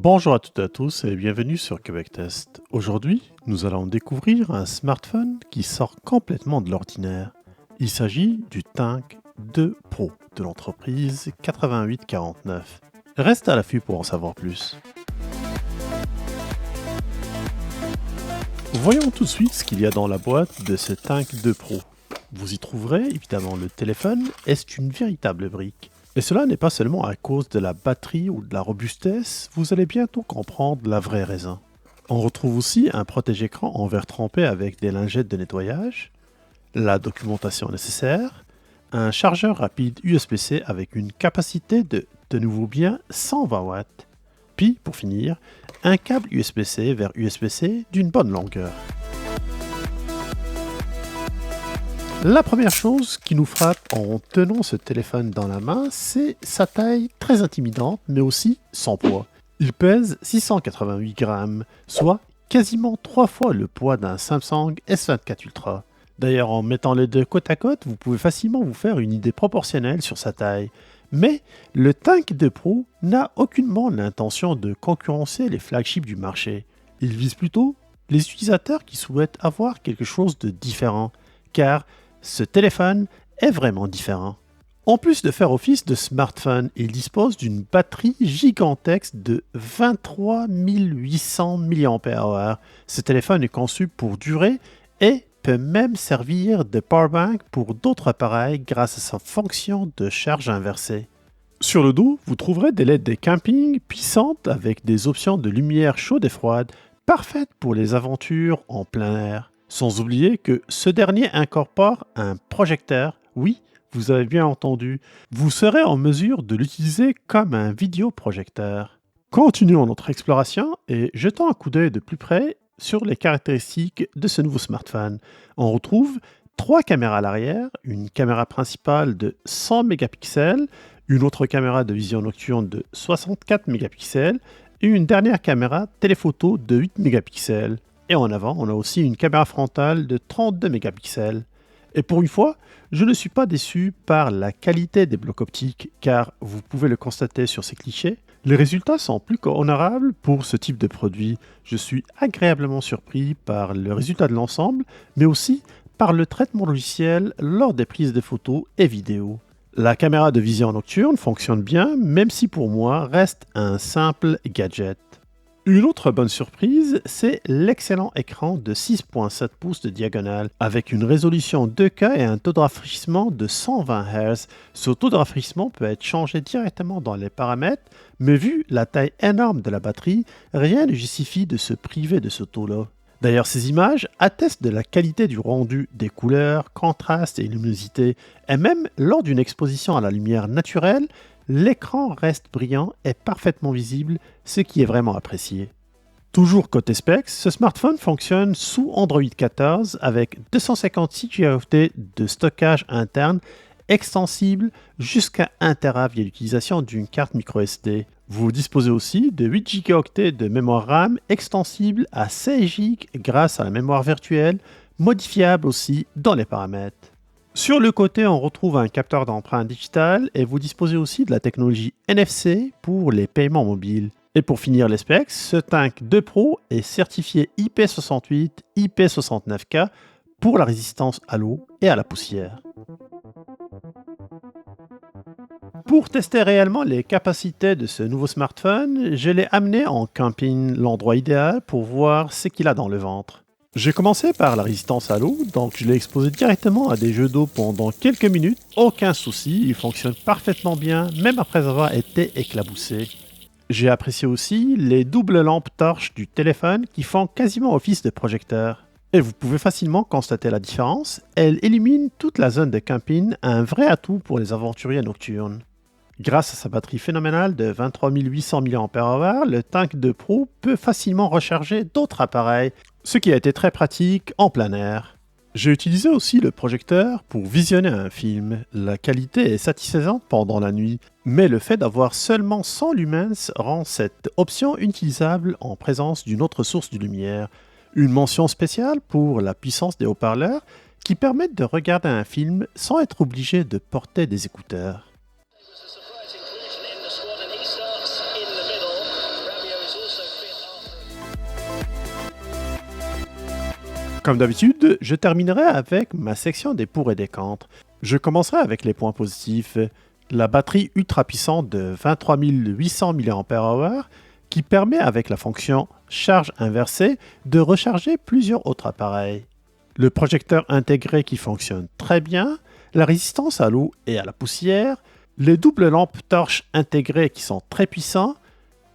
Bonjour à toutes et à tous et bienvenue sur Québec Test. Aujourd'hui, nous allons découvrir un smartphone qui sort complètement de l'ordinaire. Il s'agit du Tank 2 Pro de l'entreprise 8849. Reste à l'affût pour en savoir plus. Voyons tout de suite ce qu'il y a dans la boîte de ce Tank 2 Pro. Vous y trouverez évidemment le téléphone, est une véritable brique. Et cela n'est pas seulement à cause de la batterie ou de la robustesse, vous allez bientôt comprendre la vraie raison. On retrouve aussi un protège-écran en verre trempé avec des lingettes de nettoyage, la documentation nécessaire, un chargeur rapide USB-C avec une capacité de, tenez-vous bien, 120 watts. Puis, pour finir, un câble USB-C vers USB-C d'une bonne longueur. La première chose qui nous frappe en tenant ce téléphone dans la main, c'est sa taille très intimidante, mais aussi son poids. Il pèse 688 grammes, soit quasiment 3 fois le poids d'un Samsung S24 Ultra. D'ailleurs, en mettant les deux côte à côte, vous pouvez facilement vous faire une idée proportionnelle sur sa taille. Mais le Tank 2 Pro n'a aucunement l'intention de concurrencer les flagships du marché. Il vise plutôt les utilisateurs qui souhaitent avoir quelque chose de différent, car ce téléphone est vraiment différent. En plus de faire office de smartphone, il dispose d'une batterie gigantesque de 23 800 mAh. Ce téléphone est conçu pour durer et peut même servir de powerbank pour d'autres appareils grâce à sa fonction de charge inversée. Sur le dos, vous trouverez des LED de camping puissantes avec des options de lumière chaude et froide, parfaites pour les aventures en plein air. Sans oublier que ce dernier incorpore un projecteur. Oui, vous avez bien entendu. Vous serez en mesure de l'utiliser comme un vidéoprojecteur. Continuons notre exploration et jetons un coup d'œil de plus près sur les caractéristiques de ce nouveau smartphone. On retrouve 3 caméras à l'arrière, une caméra principale de 100 mégapixels, une autre caméra de vision nocturne de 64 mégapixels et une dernière caméra téléphoto de 8 mégapixels. Et en avant, on a aussi une caméra frontale de 32 mégapixels. Et pour une fois, je ne suis pas déçu par la qualité des blocs optiques, car vous pouvez le constater sur ces clichés, les résultats sont plus qu'honorables pour ce type de produit. Je suis agréablement surpris par le résultat de l'ensemble, mais aussi par le traitement logiciel lors des prises de photos et vidéos. La caméra de vision nocturne fonctionne bien, même si pour moi reste un simple gadget. Une autre bonne surprise, c'est l'excellent écran de 6.7 pouces de diagonale avec une résolution 2K et un taux de rafraîchissement de 120 Hz. Ce taux de rafraîchissement peut être changé directement dans les paramètres, mais vu la taille énorme de la batterie, rien ne justifie de se priver de ce taux-là. D'ailleurs, ces images attestent de la qualité du rendu des couleurs, contrastes et luminosité, et même lors d'une exposition à la lumière naturelle, l'écran reste brillant et parfaitement visible, ce qui est vraiment apprécié. Toujours côté specs, ce smartphone fonctionne sous Android 14 avec 256 Go de stockage interne extensible jusqu'à 1 Tera via l'utilisation d'une carte microSD. Vous disposez aussi de 8 Go de mémoire RAM extensible à 16 Go grâce à la mémoire virtuelle, modifiable aussi dans les paramètres. Sur le côté, on retrouve un capteur d'empreinte digitale et vous disposez aussi de la technologie NFC pour les paiements mobiles. Et pour finir les specs, ce Tank 2 Pro est certifié IP68, IP69K pour la résistance à l'eau et à la poussière. Pour tester réellement les capacités de ce nouveau smartphone, je l'ai amené en camping, l'endroit idéal pour voir ce qu'il a dans le ventre. J'ai commencé par la résistance à l'eau, donc je l'ai exposé directement à des jeux d'eau pendant quelques minutes, aucun souci, il fonctionne parfaitement bien, même après avoir été éclaboussé. J'ai apprécié aussi les doubles lampes torches du téléphone qui font quasiment office de projecteur. Et vous pouvez facilement constater la différence, elles illuminent toute la zone de camping, un vrai atout pour les aventuriers nocturnes. Grâce à sa batterie phénoménale de 23 800 mAh, le Tank 2 Pro peut facilement recharger d'autres appareils, ce qui a été très pratique en plein air. J'ai utilisé aussi le projecteur pour visionner un film. La qualité est satisfaisante pendant la nuit, mais le fait d'avoir seulement 100 lumens rend cette option utilisable en présence d'une autre source de lumière. Une mention spéciale pour la puissance des haut-parleurs qui permettent de regarder un film sans être obligé de porter des écouteurs. Comme d'habitude, je terminerai avec ma section des pour et des contre. Je commencerai avec les points positifs. La batterie ultra puissante de 23 800 mAh qui permet avec la fonction charge inversée de recharger plusieurs autres appareils. Le projecteur intégré qui fonctionne très bien, la résistance à l'eau et à la poussière, les doubles lampes torches intégrées qui sont très puissants,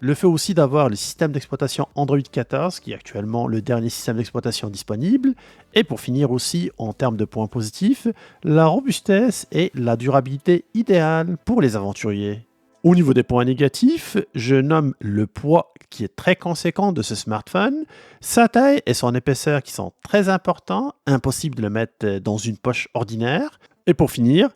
le fait aussi d'avoir le système d'exploitation Android 14 qui est actuellement le dernier système d'exploitation disponible, et pour finir aussi en termes de points positifs, la robustesse et la durabilité idéale pour les aventuriers. Au niveau des points négatifs, je nomme le poids qui est très conséquent de ce smartphone, sa taille et son épaisseur qui sont très importants, impossible de le mettre dans une poche ordinaire, et pour finir,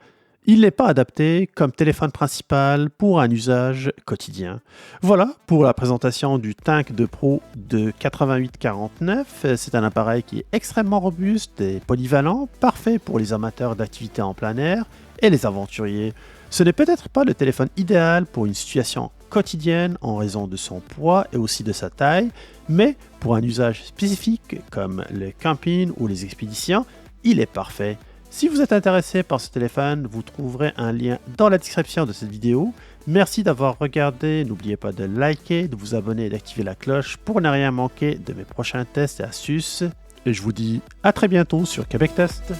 il n'est pas adapté comme téléphone principal pour un usage quotidien. Voilà pour la présentation du Tank 2 Pro de 8849. C'est un appareil qui est extrêmement robuste et polyvalent, parfait pour les amateurs d'activités en plein air et les aventuriers. Ce n'est peut-être pas le téléphone idéal pour une situation quotidienne en raison de son poids et aussi de sa taille, mais pour un usage spécifique comme le camping ou les expéditions, il est parfait. Si vous êtes intéressé par ce téléphone, vous trouverez un lien dans la description de cette vidéo. Merci d'avoir regardé, n'oubliez pas de liker, de vous abonner et d'activer la cloche pour ne rien manquer de mes prochains tests et astuces. Et je vous dis à très bientôt sur Québec Test.